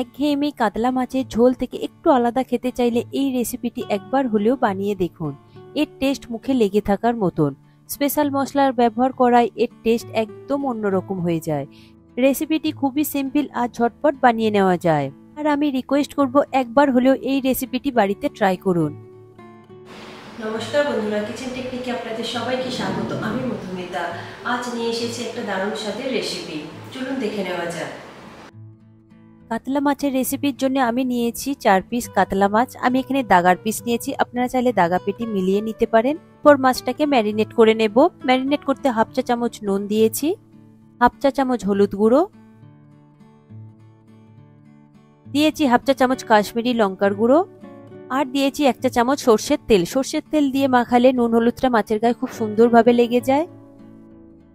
একঘেয়েমি কাতলা মাছের ঝোল থেকে একটু আলাদা খেতে চাইলে এই রেসিপিটি একবার হলেও বানিয়ে দেখুন। এর টেস্ট মুখে লেগে থাকার মতন। স্পেশাল মশলার ব্যবহার করায় এর টেস্ট একদম অন্যরকম হয়ে যায়। রেসিপিটি খুবই সিম্পল আর ঝটপট বানিয়ে নেওয়া যায়। আর আমি রিকোয়েস্ট করব একবার হলেও এই রেসিপিটি বাড়িতে ট্রাই করুন। নমস্কার বন্ধুরা, কিচেন টেকনিকে আপনাদের সবাইকে স্বাগত। আমি মধুমিতা। আজ নিয়ে এসেছি একটা দারুণ স্বাদের রেসিপি। চলুন দেখে নেওয়া যাক। কাতলা মাছের রেসিপির জন্য আমি নিয়েছি 4 পিস কাতলা মাছ। আমি এখানে দাগার পিস নিয়েছি, আপনারা চাইলে দাগা পেটি মিলিয়ে নিতে পারেন। পর মাছটাকে ম্যারিনেট করে নেব। ম্যারিনেট করতে হাফ চা চামচ নুন দিয়েছি, হাফ চা চামচ হলুদ গুঁড়ো দিয়েছি, হাফ চা চামচ কাশ্মীরি লঙ্কার গুঁড়ো, আর দিয়েছি 1 চা চামচ সর্ষের তেল। সর্ষের তেল দিয়ে মাখালে নুন হলুদটা মাছের গায়ে খুব সুন্দরভাবে লেগে যায়।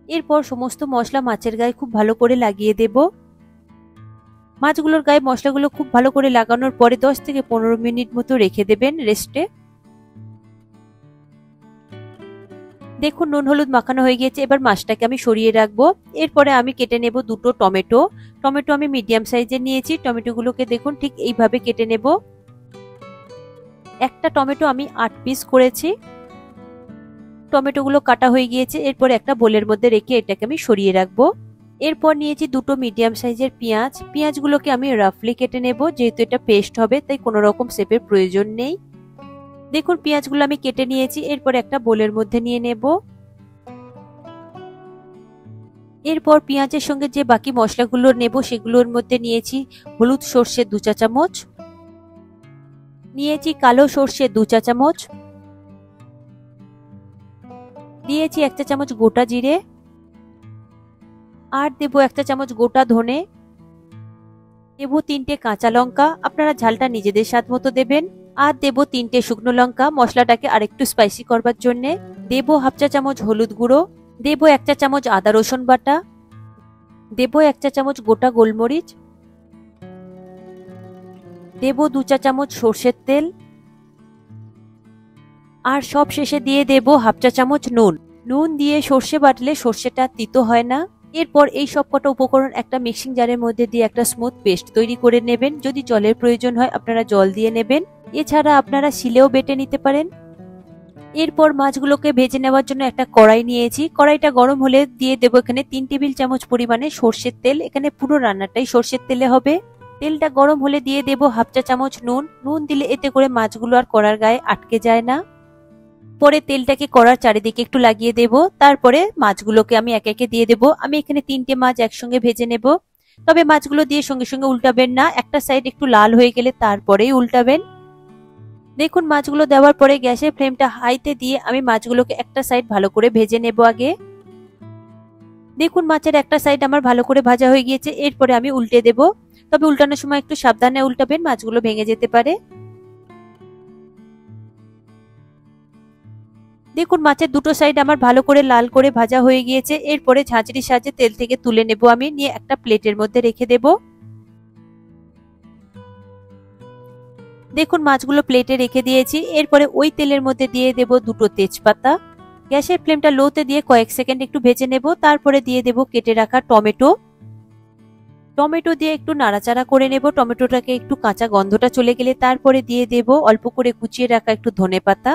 এরপর সমস্ত মশলা মাছের গায়ে খুব ভালো করে লাগিয়ে দেব। মাছগুলোর গায়ে মশলাগুলো খুব ভালো করে লাগানোর পরে 10 থেকে 15 মিনিট মতো রেখে দেবেন রেস্টে। দেখুন নুন হলুদ মাখানো হয়ে গিয়েছে। এবার মাছটাকে আমি সরিয়ে রাখবো। এরপরে আমি কেটে নেব দুটো টমেটো। টমেটো আমি মিডিয়াম সাইজের নিয়েছি। টমেটোগুলোকে দেখুন ঠিক এইভাবে কেটে নেব। একটা টমেটো আমি 8 পিস করেছি। টমেটোগুলো কাটা হয়ে গিয়েছে। এরপর একটা বোলের মধ্যে রেখে এটাকে আমি সরিয়ে রাখবো। এরপর নিয়েছি দুটো মিডিয়াম সাইজের পেঁয়াজ। পেঁয়াজগুলোকে আমি রাফলি কেটে নেব, যেহেতু এটা পেস্ট হবে তাই কোনো রকম শেপের প্রয়োজন নেই। দেখুন পেঁয়াজগুলো আমি কেটে নিয়েছি। এরপর একটা বোলের মধ্যে নিয়ে নেব। এরপর পেঁয়াজের সঙ্গে যে বাকি মশলাগুলো নেব সেগুলোর মধ্যে নিয়েছি হলুদ সর্ষে 2 চা চামচ, নিয়েছি কালো সর্ষে 2 চা চামচ, দিয়েছি 1 চা চামচ গোটা জিরে, আর দেব 1 চা চামচ গোটা ধনে, দেব 3টে কাঁচা লঙ্কা, আপনারা ঝালটা নিজেদের স্বাদ মতো দেবেন, আর দেব 3টে শুকনো লঙ্কা মশলাটাকে আরেকটু স্পাইসি করবার জন্য, দেব হাফ চা চামচ হলুদ গুঁড়ো, দেব 1 চা চামচ আদা রসুন বাটা, দেব 1 চা চামচ গোটা গোলমরিচ, দেব 2 চা চামচ সর্ষের তেল, আর সব শেষে দিয়ে দেব হাফ চা চামচ নুন। নুন দিয়ে সর্ষে বাটলে সর্ষেটা তিতো হয় না। এরপর এই সব কটা উপকরণ একটা মিক্সিং জারের মধ্যে দিয়ে একটা স্মুথ পেস্ট তৈরি করে নেবেন। যদি জলের প্রয়োজন হয় আপনারা জল দিয়ে নেবেন, এছাড়া আপনারা শিলেও বেটে নিতে পারেন। এরপর মাছগুলোকে ভেজে নেওয়ার জন্য একটা কড়াই নিয়েছি। কড়াইটা গরম হলে দিয়ে দেবো এখানে 3 টেবিল চামচ পরিমাণে সর্ষের তেল। এখানে পুরো রান্নাটাই সর্ষের তেলে হবে। তেলটা গরম হলে দিয়ে দেবো হাফ চা চামচ নুন। নুন দিলে এতে করে মাছগুলো আর কড়ার গায়ে আটকে যায় না। পরে তেলটাকে কড়ার চারিদিকে একটু লাগিয়ে দেব। তারপরে মাছগুলোকে আমি একে একে দিয়ে দেব। আমি এখানে 3টে মাছ একসঙ্গে ভেজে নেব। তবে মাছগুলো দিয়ে সঙ্গে সঙ্গে উল্টাবেন না, একটা সাইড একটু লাল হয়ে গেলে তারপরেই উল্টাবেন। দেখুন মাছগুলো দেওয়ার পরে গ্যাসের ফ্লেমটা হাইতে দিয়ে আমি মাছগুলোকে একটা সাইড ভালো করে ভেজে নেব আগে। দেখুন মাছের একটা সাইড আমার ভালো করে ভাজা হয়ে গিয়েছে। এরপরে আমি উল্টে দেব, তবে উল্টানোর সময় একটু সাবধানে উল্টাবেন, মাছগুলো ভেঙে যেতে পারে। দেখুন মাছের দুটো সাইড আমার ভালো করে লাল করে ভাজা হয়ে গিয়েছে। এরপরে ঝাঁঝরির সাহায্যে তেল থেকে তুলে নেব আমি, নিয়ে একটা প্লেটের মধ্যে রেখে দেব। দেখুন মাছগুলো প্লেটে রেখে দিয়েছি। এরপরে ওই তেলের মধ্যে দিয়ে দেব দুটো তেজপাতা। গ্যাসের ফ্লেমটা লোতে দিয়ে কয়েক সেকেন্ড একটু ভেজে নেব। তারপরে দিয়ে দেব কেটে রাখা টমেটো। টমেটো দিয়ে একটু নাড়াচাড়া করে নেব। টমেটোটাকে একটু কাঁচা গন্ধটা চলে গেলে তারপরে দিয়ে দেব অল্প করে কুচিয়ে রাখা একটু ধনেপাতা।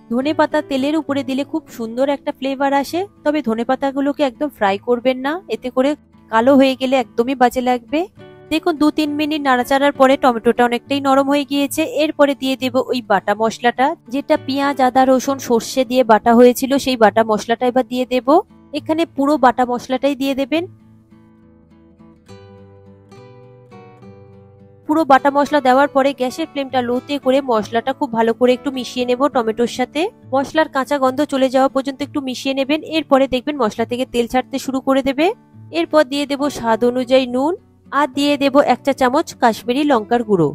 ধনেপাতা তেলের উপরে দিলে খুব সুন্দর একটা ফ্লেভার আসে, তবে ধনেপাতাগুলোকে একদম ফ্রাই করবেন না, এতে করে কালো হয়ে গেলে একদমই বাজে লাগবে। দেখুন 2-3 মিনিট নাড়াচাড়ার পরে টমেটোটা অনেকটাই নরম হয়ে গিয়েছে। এরপরে দিয়ে দেব ওই বাটা মশলাটা, যেটা পেঁয়াজ আদা রসুন সর্ষে দিয়ে বাটা হয়েছিল, সেই বাটা মশলাটা এবার দিয়ে দেব। এখানে পুরো বাটা মশলাটাই দিয়ে দেবেন। পুরো বাটা মশলা দেওয়ার পরে গ্যাসের ফ্লেমটা লোতে করে মশলাটা খুব ভালো করে একটু মিশিয়ে নেব টমেটোর সাথে। মশলার কাঁচা গন্ধ চলে যাওয়া পর্যন্ত একটু মিশিয়ে নেবেন। এরপরে দেখবেন মশলা থেকে তেল ছাড়তে শুরু করে দেবে। এরপর দিয়ে দেব স্বাদ অনুযায়ী নুন, আর দিয়ে দেব 1 চা চামচ কাশ্মীরি লঙ্কার গুঁড়ো।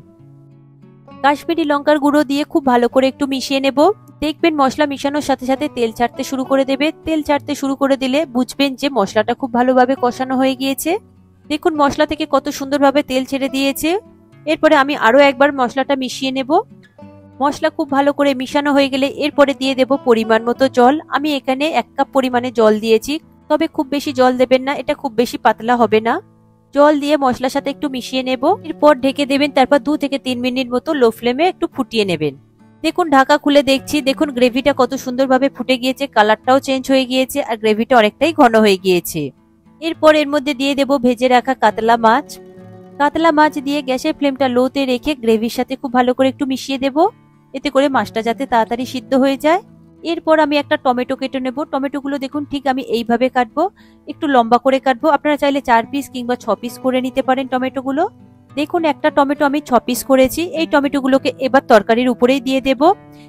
কাশ্মীরি লঙ্কার গুঁড়ো দিয়ে খুব ভালো করে একটু মিশিয়ে নেব। দেখবেন মশলা মিশানোর সাথে সাথে তেল ছাড়তে শুরু করে দেবে। তেল ছাড়তে শুরু করে দিলে বুঝবেন যে মশলাটা খুব ভালোভাবে কষানো হয়ে গিয়েছে। দেখুন মশলা থেকে কত সুন্দরভাবে তেল ছেড়ে দিয়েছে। এরপরে আমি আরো একবার মশলাটা মিশিয়ে নেব। মশলা খুব ভালো করে মিশানো হয়ে গেলে এরপরে দিয়ে দেব পরিমাণ মতো জল। আমি এখানে 1 কাপ পরিমাণে জল দিয়েছি, তবে খুব বেশি জল দেবেন না, এটা খুব বেশি পাতলা হবে না। জল দিয়ে মশলার সাথে একটু মিশিয়ে নেব। এরপর ঢেকে দেবেন, তারপর 2 থেকে 3 মিনিট মতো লো ফ্লেমে একটু ফুটিয়ে নেবেন। দেখুন ঢাকা খুলে দেখছি, দেখুন গ্রেভিটা কত সুন্দরভাবে ফুটে গিয়েছে, কালারটাও চেঞ্জ হয়ে গিয়েছে আর গ্রেভিটা অনেকটাই ঘন হয়ে গিয়েছে। এরপর এর মধ্যে দিয়ে দেব ভেজে রাখা কাতলা মাছ। কাতলা মাছ দিয়ে গ্যাসের ফ্লেমটা লোতে রেখে গ্রেভির সাথে খুব ভালো করে একটু মিশিয়ে দেব, এতে করে মাছটা যাতে তাড়াতাড়ি সিদ্ধ হয়ে যায়। এরপর আমি একটা টমেটো কেটে নেব। টমেটোগুলো দেখুন ঠিক আমি এইভাবে কাটবো, একটু লম্বা করে কাটবো। আপনারা চাইলে 4 পিস কিংবা 6 পিস করে নিতে পারেন টমেটোগুলো। দেখুন একটা টমেটো আমি 6 পিস করেছি। এই টমেটোগুলোকে এবার তরকারির উপরেই দিয়ে দেব।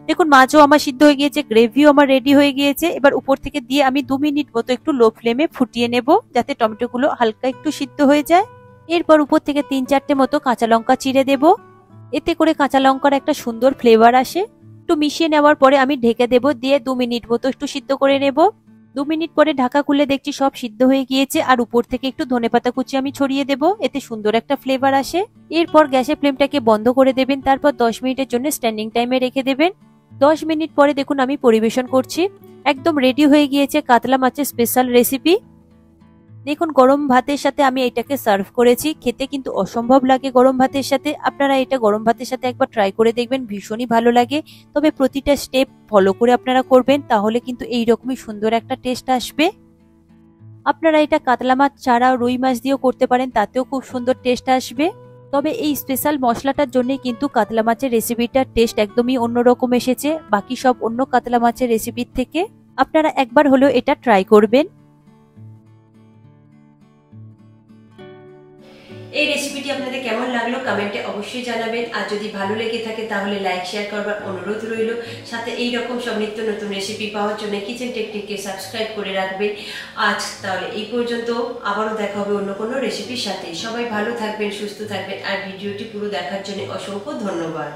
দেখুন মাছও আমার সিদ্ধ হয়ে গিয়েছে, গ্রেভিও আমার রেডি হয়ে গিয়েছে। এবার উপর থেকে দিয়ে আমি 2 মিনিট মতো একটু লো ফ্লেমে ফুটিয়ে নেব, যাতে টমেটোগুলো হালকা একটু সিদ্ধ হয়ে যায়। এরপর উপর থেকে 3-4টে মতো কাঁচা লঙ্কা চিড়ে দেব, এতে করে কাঁচা লঙ্কার একটা সুন্দর ফ্লেভার আসে। একটু মিশিয়ে নেওয়ার পরে আমি ঢেকে দেব, দিয়ে 2 মিনিট মতো একটু সিদ্ধ করে নেব। 2 মিনিট পরে ঢাকা খুলে দেখছি সব সিদ্ধ হয়ে গিয়েছে, আর উপর থেকে একটু ধনেপাতা কুচি আমি ছড়িয়ে দেব, এতে সুন্দর একটা ফ্লেভার আসে। এরপর গ্যাসের ফ্লেমটাকে বন্ধ করে দেবেন, তারপর 10 মিনিটের জন্য স্ট্যান্ডিং টাইমে রেখে দেবেন। 10 মিনিট পরে দেখুন আমি পরিবেশন করছি। একদম রেডি হয়ে গিয়েছে কাতলা মাছের স্পেশাল রেসিপি। দেখুন গরম ভাতের সাথে আমি এটাকে সার্ভ করেছি, খেতে কিন্তু অসম্ভব লাগে গরম ভাতের সাথে। আপনারা এটা গরম ভাতের সাথে একবার ট্রাই করে দেখবেন, ভীষণই ভালো লাগে। তবে প্রতিটা স্টেপ ফলো করে আপনারা করবেন, তাহলে কিন্তু এইরকমই সুন্দর একটা টেস্ট আসবে। আপনারা এটা কাতলা মাছ ছাড়া রুই মাছ দিয়েও করতে পারেন, তাতেও খুব সুন্দর টেস্ট আসবে। তবে এই স্পেশাল মশলাটার জন্যই কিন্তু কাতলা মাছের রেসিপিটার টেস্ট একদমই অন্যরকম এসেছে বাকি সব অন্য কাতলা মাছের রেসিপির থেকে। আপনারা একবার হলেও এটা ট্রাই করবেন। এই রেসিপিটি আপনাদের কেমন লাগলো কমেন্টে অবশ্যই জানাবেন, আর যদি ভালো লেগে থাকে তাহলে লাইক শেয়ার করবার অনুরোধ রইল। সাথে এই রকম সব নিত্য নতুন রেসিপি পাওয়ার জন্য কিচেন টেকনিককে সাবস্ক্রাইব করে রাখবেন। আজ তাহলে এই পর্যন্ত, আবারও দেখা হবে অন্য কোনো রেসিপির সাথে। সবাই ভালো থাকবেন, সুস্থ থাকবেন, আর ভিডিওটি পুরো দেখার জন্য অসংখ্য ধন্যবাদ।